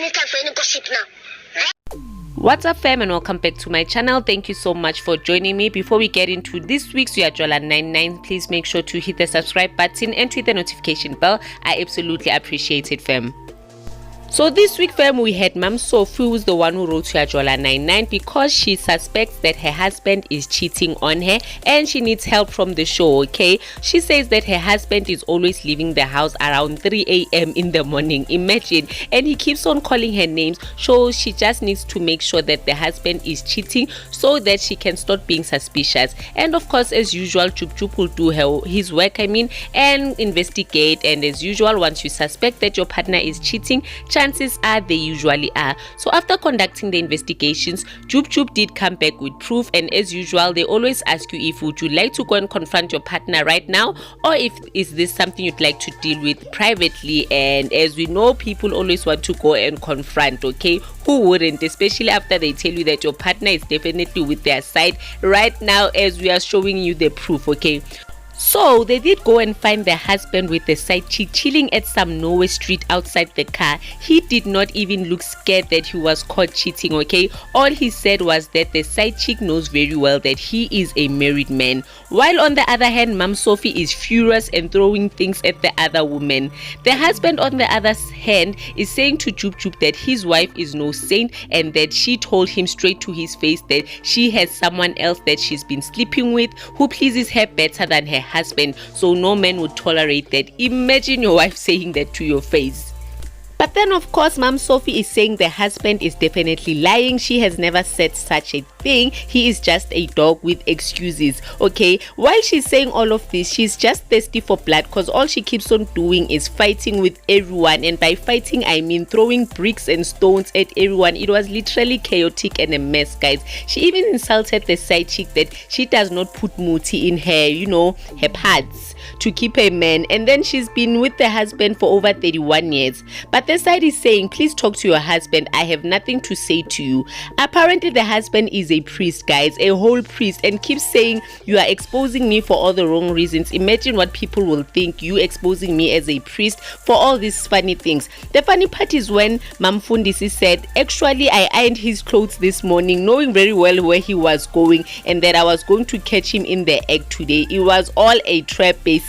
any time for any gossip now. What's up, fam, and welcome back to my channel. Thank you so much for joining me. Before we get into this week's Uyajola 99, please make sure to hit the subscribe button and hit the notification bell. I absolutely appreciate it, fam. So this week, fam, we had Mam Sophie, who's the one who wrote Uyajola 99 because she suspects that her husband is cheating on her and she needs help from the show, okay? She says that her husband is always leaving the house around 3 a.m. in the morning, imagine, and he keeps on calling her names, so she just needs to make sure that the husband is cheating so that she can start being suspicious. And of course, as usual, Chup will do his work, and investigate, and as usual, once you suspect that your partner is cheating, chances are they usually are. So after conducting the investigations, Chup did come back with proof, and as usual, they always ask you if would you like to go and confront your partner right now, or if is this something you'd like to deal with privately. And as we know, people always want to go and confront, okay? Who wouldn't, especially after they tell you that your partner is definitely with their side right now, as we are showing you the proof, okay? So they did go and find their husband with the side chick chilling at some nowhere street outside the car. He did not even look scared that he was caught cheating, okay? All he said was that the side chick knows very well that he is a married man. While on the other hand, Mam Sophie is furious and throwing things at the other woman. The husband on the other hand is saying to Chup that his wife is no saint and that she told him straight to his face that she has someone else that she's been sleeping with who pleases her better than her husband, so no man would tolerate that. Imagine your wife saying that to your face. But then of course, Mam Sophie is saying the husband is definitely lying. She has never said such a thing. He is just a dog with excuses, okay? While she's saying all of this, she's just thirsty for blood because all she keeps on doing is fighting with everyone, and by fighting I mean throwing bricks and stones at everyone. It was literally chaotic and a mess, guys. She even insulted the side chick that she does not put muti in her, her pads to keep a man, and then she's been with the husband for over 31 years. But the side is saying, please talk to your husband, I have nothing to say to you. Apparently the husband is a priest, guys, a whole priest, and keeps saying you are exposing me for all the wrong reasons. Imagine what people will think, you exposing me as a priest for all these funny things. The funny part is when Mam Fundisi said, actually I ironed his clothes this morning knowing very well where he was going and that I was going to catch him in the egg today. It was all a trap, basically.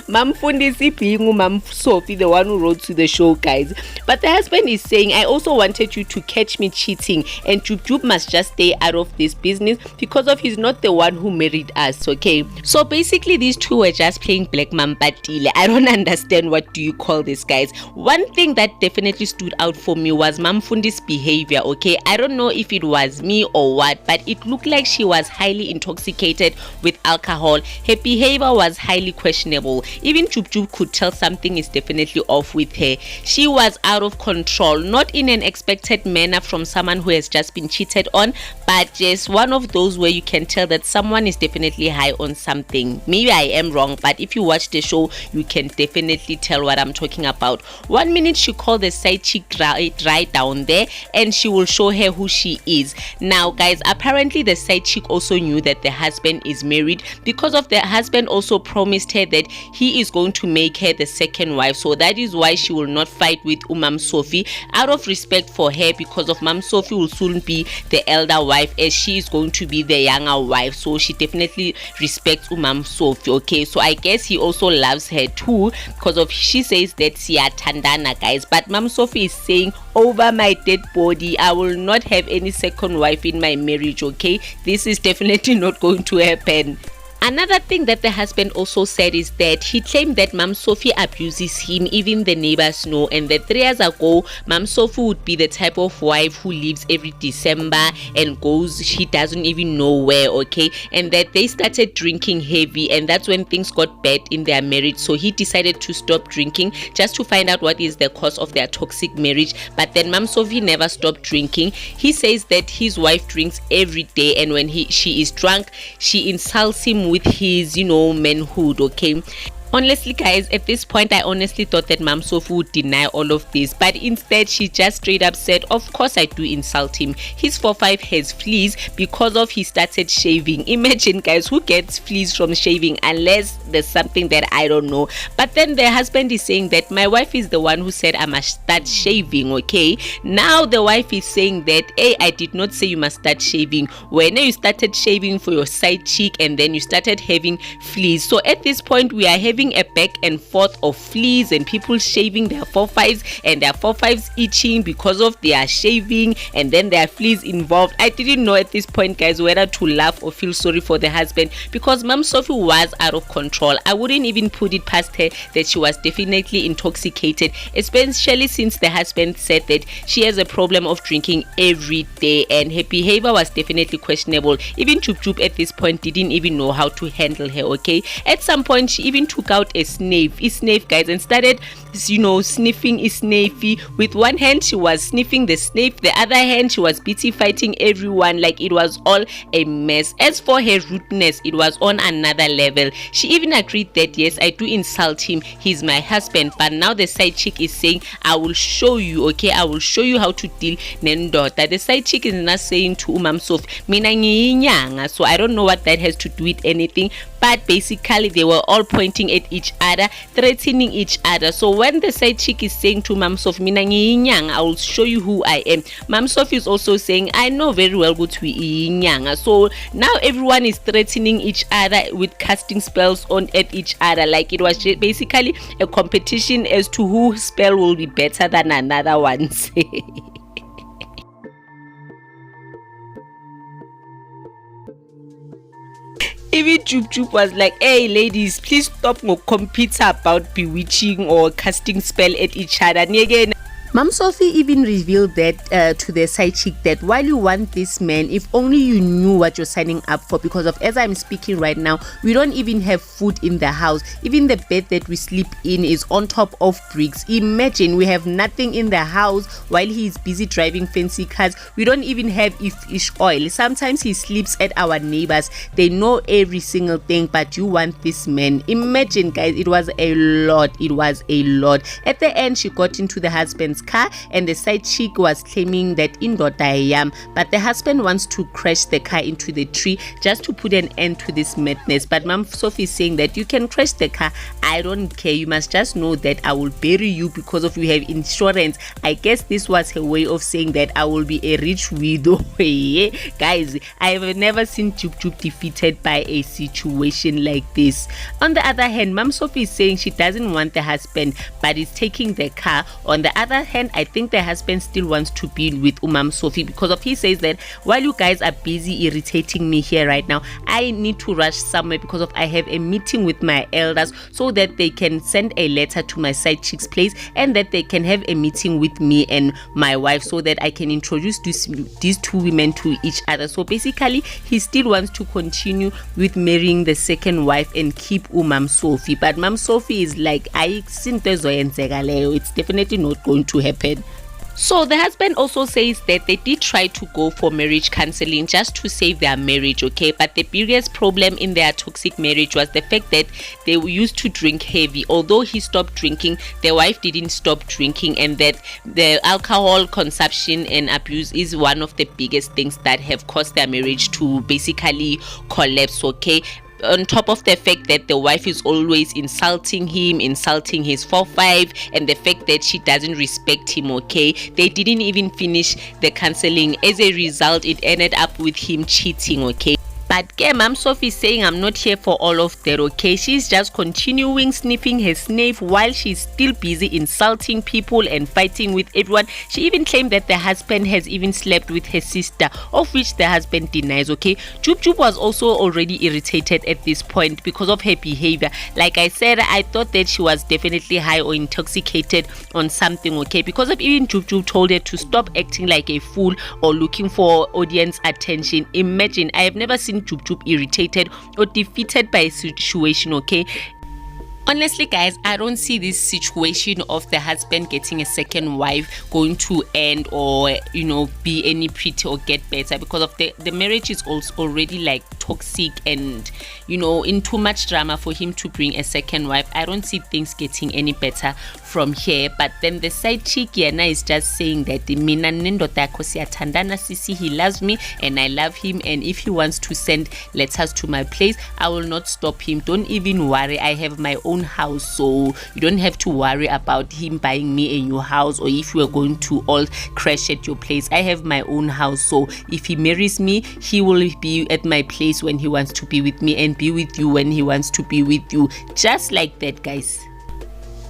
Mam Fundisi being Mam Sophie, the one who wrote to the show, guys. But the husband is saying, I also wanted you to catch me cheating, and Chup must just stay out of this business because of he's not the one who married us, okay? So basically these two were just playing black mampatile. I don't understand, what do you call this, guys? One thing that definitely stood out for me was Mam Fundi's behavior, okay? I don't know if it was me or what, but it looked like she was highly intoxicated with alcohol. Her behavior was highly questionable. Even Chup could tell something is definitely off with her. She was out of control, not in an expected manner from someone who has just been cheated on, but just one of those where you can tell that someone is definitely high on something. Maybe I am wrong, but if you watch the show, you can definitely tell what I'm talking about. 1 minute she called the side chick right down there and she will show her who she is. Now guys, apparently the side chick also knew that the husband is married because of the husband also promised her that he is going to make her the second wife. So that is why she will not fight with Mam Sophie out of respect for her, because of Mam Sophie will soon be the elder wife as she is going to be the younger wife. So she definitely respects Mam Sophie, okay? So I guess he also loves her too because of she says that siyathandana, guys. But Mam Sophie is saying, over my dead body, I will not have any second wife in my marriage, okay? This is definitely not going to happen. Another thing that the husband also said is that he claimed that Mam Sophie abuses him, even the neighbors know, and that 3 years ago Mam Sophie would be the type of wife who leaves every December and goes she doesn't even know where, okay? And that they started drinking heavy, and that's when things got bad in their marriage. So he decided to stop drinking just to find out what is the cause of their toxic marriage. But then Mam Sophie never stopped drinking. He says that his wife drinks every day, and when she is drunk, she insults him with his manhood, okay? Honestly, guys, at this point, I honestly thought that Mom Sophie would deny all of this, but instead, she just straight up said, "Of course, I do insult him. His 4-5 has fleas because of he started shaving." Imagine, guys, who gets fleas from shaving unless there's something that I don't know. But then the husband is saying that my wife is the one who said I must start shaving, okay? Now the wife is saying that, hey, I did not say you must start shaving. When you started shaving for your side cheek and then you started having fleas. So at this point, we are having a back and forth of fleas and people shaving their 4-5s and their 4-5s itching because of their shaving, and then there are fleas involved. I didn't know at this point, guys, whether to laugh or feel sorry for the husband, because Mom Sophie was out of control. I wouldn't even put it past her that she was definitely intoxicated, especially since the husband said that she has a problem of drinking every day and her behavior was definitely questionable. Even Chup at this point didn't even know how to handle her, okay? At some point, she even took out a snake, guys, and started, sniffing a snake. With one hand, she was sniffing the snake, the other hand, she was busy fighting everyone. Like, it was all a mess. As for her rudeness, it was on another level. She even agreed that, yes, I do insult him, he's my husband, but now the side chick is saying, I will show you, okay? I will show you how to deal nendota. The side chick is not saying to Mom Sophie, mina ngiyinyanga. So I don't know what that has to do with anything, but basically they were all pointing at each other, threatening each other. So when the side chick is saying to Mom Sophie, mina ngiyinyanga, I will show you who I am, Mom Sophie is also saying, I know very well what we iyinyanga. So now everyone is threatening each other with casting spells on at each other. Like, it was basically a competition as to whose spell will be better than another one's. Even Chup was like, hey ladies, please stop compete about bewitching or casting spell at each other. And again, Mom Sophie even revealed that to the side chick that while you want this man, if only you knew what you're signing up for, because of as I'm speaking right now, we don't even have food in the house. Even the bed that we sleep in is on top of bricks. Imagine, we have nothing in the house while he's busy driving fancy cars. We don't even have fish oil. Sometimes he sleeps at our neighbors. They know every single thing, but you want this man. Imagine, guys, it was a lot. It was a lot. At the end, she got into the husband's car and the side chick was claiming that indoda I am, but the husband wants to crash the car into the tree just to put an end to this madness. But Mom Sophie is saying that you can crash the car, I don't care, you must just know that I will bury you because of you have insurance. I guess this was her way of saying that I will be a rich widow. Guys, I have never seen Chup defeated by a situation like this. On the other hand, Mom Sophie is saying she doesn't want the husband but is taking the car. On the other hand, I think the husband still wants to be with Mom Sophie because of he says that while you guys are busy irritating me here right now, I need to rush somewhere because of I have a meeting with my elders so that they can send a letter to my side chick's place and that they can have a meeting with me and my wife so that I can introduce these two women to each other. So basically, he still wants to continue with marrying the second wife and keep Mom Sophie. But Mom Sophie is like, it's definitely not going to happen. So the husband also says that they did try to go for marriage counseling just to save their marriage, okay? But the biggest problem in their toxic marriage was the fact that they used to drink heavy. Although he stopped drinking, the wife didn't stop drinking, and that the alcohol consumption and abuse is one of the biggest things that have caused their marriage to basically collapse, okay? On top of the fact that the wife is always insulting him, insulting his 4-5, and the fact that she doesn't respect him, okay? They didn't even finish the counseling. As a result, it ended up with him cheating, okay? But Mom Sophie is saying I'm not here for all of that, okay? She's just continuing sniffing her snake while she's still busy insulting people and fighting with everyone. She even claimed that the husband has even slept with her sister, of which the husband denies, okay? Chup was also already irritated at this point because of her behavior. Like I said, I thought that she was definitely high or intoxicated on something, okay? Because of even Chup told her to stop acting like a fool or looking for audience attention. Imagine, I have never seen Chup irritated or defeated by a situation, okay? Honestly, guys, I don't see this situation of the husband getting a second wife going to end or, be any pretty or get better, because of the marriage is also already like toxic and, in too much drama for him to bring a second wife. I don't see things getting any better from here. But then the side chick, Yana, is just saying that mina nendoda yakho siyathandana sisi, he loves me and I love him, and if he wants to send letters to my place, I will not stop him. Don't even worry, I have my own house, so you don't have to worry about him buying me a new house, or if we are going to all crash at your place. I have my own house, so if he marries me, he will be at my place when he wants to be with me and be with you when he wants to be with you, just like that, guys.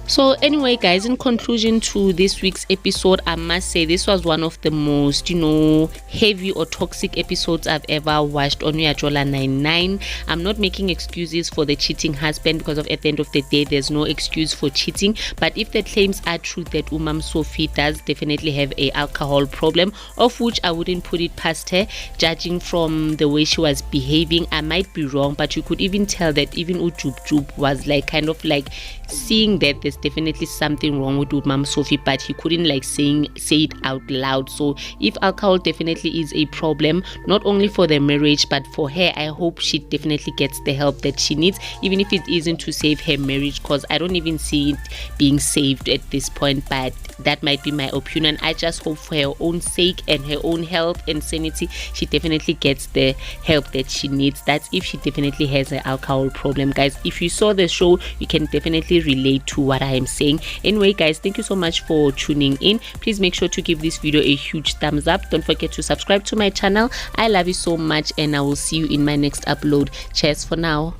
So anyway, guys, in conclusion to this week's episode, I must say this was one of the most, heavy or toxic episodes I've ever watched on Uyajola 99. I'm not making excuses for the cheating husband, because at the end of the day, there's no excuse for cheating. But if the claims are true that Umam Sophie does definitely have a alcohol problem, of which I wouldn't put it past her, judging from the way she was behaving, I might be wrong, but you could even tell that even Ujub was like kind of like seeing that there's definitely something wrong with Mom Sophie, but he couldn't like say it out loud. So if alcohol definitely is a problem, not only for the marriage but for her, I hope she definitely gets the help that she needs, even if it isn't to save her marriage, because I don't even see it being saved at this point. But that might be my opinion. I just hope for her own sake and her own health and sanity, she definitely gets the help that she needs. That's if she definitely has an alcohol problem, guys. If you saw the show, you can definitely relate to what I am saying. Anyway, guys, thank you so much for tuning in. Please make sure to give this video a huge thumbs up. Don't forget to subscribe to my channel. I love you so much, and I will see you in my next upload. Cheers for now.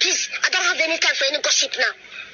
Please, I don't have any time for any gossip now.